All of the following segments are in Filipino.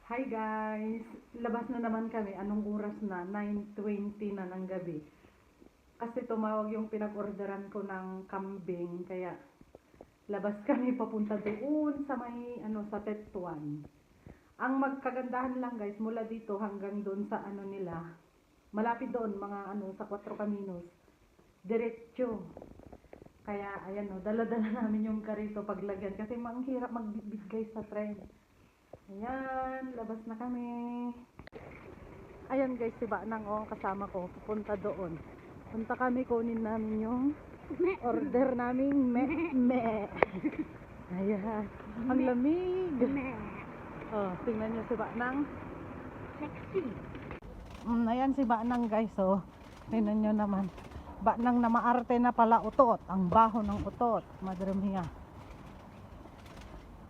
Hi guys! Labas na naman kami. Anong oras na? 9:20 na ng gabi. Kasi tumawag yung pinag-orderan ko ng kambing. Kaya labas kami papunta doon sa may sa Tetuan. Ang magkagandahan lang guys, mula dito hanggang doon sa nila. Malapit doon, mga sa Cuatro Caminos. Diretso. Kaya ayan dala-dala namin yung karito paglagyan. Kasi ang hirap magbitbit guys sa tren. Ayan, labas na kami. Ayan guys, si Banang kasama ko, pupunta doon. Punta kami, kunin namin yung order naming me. Ayan, ang lamig. Oh, tingnan nyo si Banang. Sexy. Ayan si Banang guys, tingnan nyo naman. Banang na maarte na pala utot. Ang baho ng utot. Madre mia.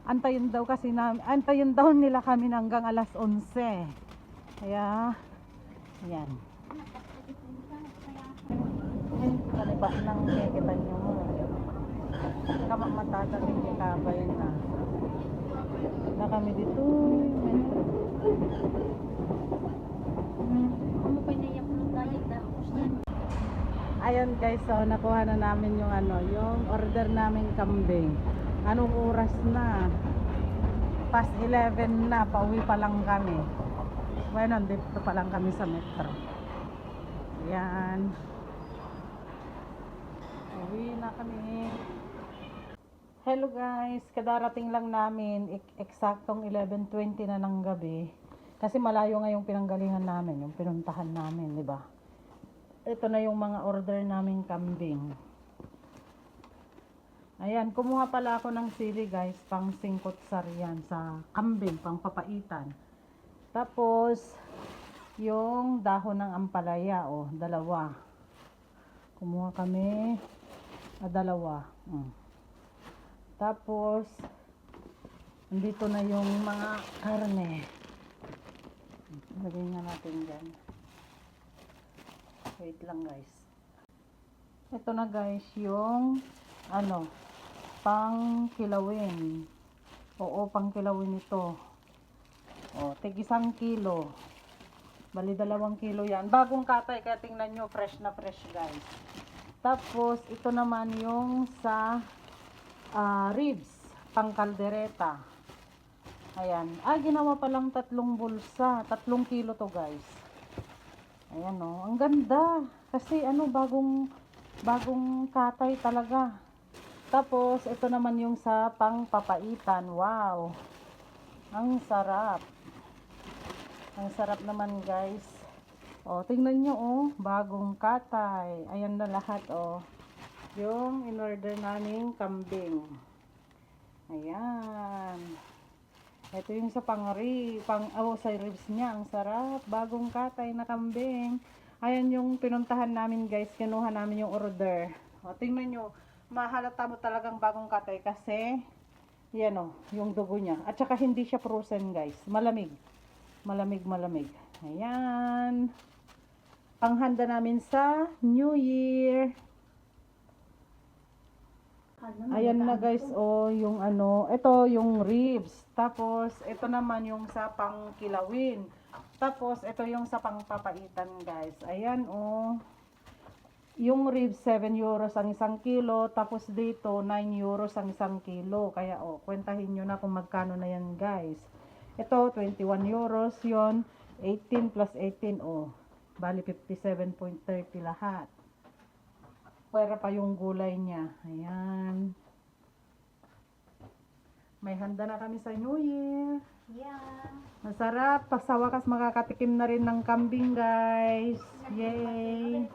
Antayin daw nila kami hanggang alas 11. Kaya ayan. Kaliba nang kita nyo mo. Kamak matataling ikabay na. Na kami dito. Ano pa niya yung tayo tapos yan? Ayan guys, nakuha na namin yung yung order naming kambing. Anong oras na? Past 11 na, pauwi pa lang kami. Bueno, dito pa lang kami sa metro. Ayan. Uwi na kami. Hello guys, kadarating lang namin. Eksaktong 11:20 na ng gabi. Kasi malayo nga yung pinanggalingan namin, yung pinuntahan namin, di ba? Ito na yung mga order naming kambing. Ayan, kumuha pala ako ng sili guys, pang singkot sariyan sa kambing, pang papaitan. Tapos, yung dahon ng ampalaya, dalawa. Kumuha kami, dalawa. Tapos, andito na yung mga karne. Lagyan nga natin dyan. Wait lang guys. Ito na guys, yung pang kilawin. Oo, pang kilawin ito. Tig 1 kilo. Bali 2 kilo yan. Bagong katay, kaya tingnan nyo, fresh na fresh guys. Tapos, ito naman yung sa ribs, pang kaldereta. Ayan. Ginawa pa lang 3 bulsa. 3 kilo to guys. Ayan ang ganda. Kasi bagong katay talaga. Tapos, ito naman yung sa pangpapaitan. Wow! Ang sarap. Ang sarap naman, guys. Tingnan nyo, bagong katay. Ayan na lahat, yung in-order naming kambing. Ayan. Ito yung sa sa ribs niya. Ang sarap. Bagong katay na kambing. Ayan yung pinuntahan namin, guys. Kinuha namin yung order. Tingnan nyo. Mahalata mo talagang bagong katay kasi yan yung dugo niya. At saka hindi siya frozen guys. Malamig. Malamig. Ayan. Panghanda namin sa New Year. Ayan na guys, yung ito yung ribs. Tapos ito naman yung sa pangkilawin. Tapos ito yung sa pangpapaitan guys. Ayan yung ribs 7 euros ang 1 kilo, tapos dito 9 euros ang 1 kilo. Kaya kwentahin nyo na kung magkano na yan guys. Ito 21 euros yon, 18 plus 18 bali 57.30 lahat. Pwera pa yung gulay niya. Ayan. May handa na kami sa New Year. Yeah. Masarap. Sa wakas makakatikim na rin ng kambing guys. Yay!